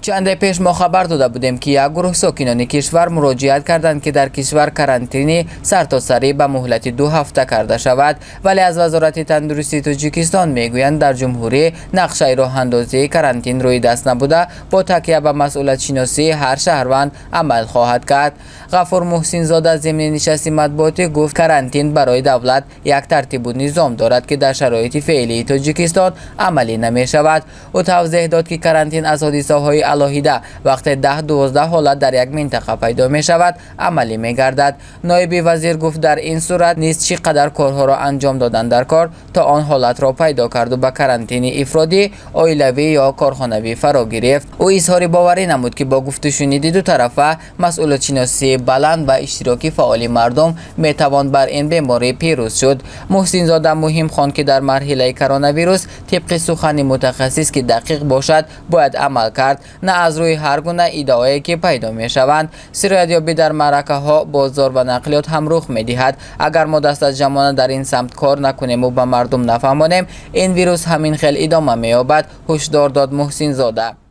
چند پیش ما خبر داده بودیم که یک گروه ساکنان کشور مراجعت کردند که در کشور کرانتینی سرتاسری به مهلت 2 هفته کرده شود، ولی از وزارت تندرستی تاجیکستان میگویند در جمهوری نقشه راه اندازی کرانتین روی دست نبوده، با تکیه به مسئولیت شناسی هر شهروند عمل خواهد کرد. غفور محسن زاده ضمن نشست مطبوعاتی گفت کرانتین برای دولت یک ترتیب و نظام دارد که در شرایط فعلی تاجیکستان عملی نمی شود. او توضیح داد که کرانتین از حادثه‌های علاهیده وقتی 10-12 حالت در یک منطقه پیدا می شود عملی می گردد. نایب وزیر گفت در این صورت نیز چقدر کارها را انجام دادن در کار تا آن حالت را پیدا کرد و به کرانتین افرادی، عائلوی یا کارخانوی فرا گرفت. او اظهار باوری نمود که با گفت و شنید دو طرفه مسئولیت شناسی بلند و اشتراک فعال مردم می توان بر این بیماری پیروز شد. محسن زاده مهم خواند که در مرحله کرونا ویروس طبق سخن متخصص که دقیق باشد باید عمل کرد، نه از روی هر گونه ایده‌ای که پیدا می شوند. سرایت‌یابی در معرکه ها، بازار و نقلیات هم رخ می دهد. اگر ما دست از جمانه در این سمت کار نکنیم و به مردم نفهمانیم، این ویروس همین خیل ادامه می یابد، هشدار داد محسن زاده.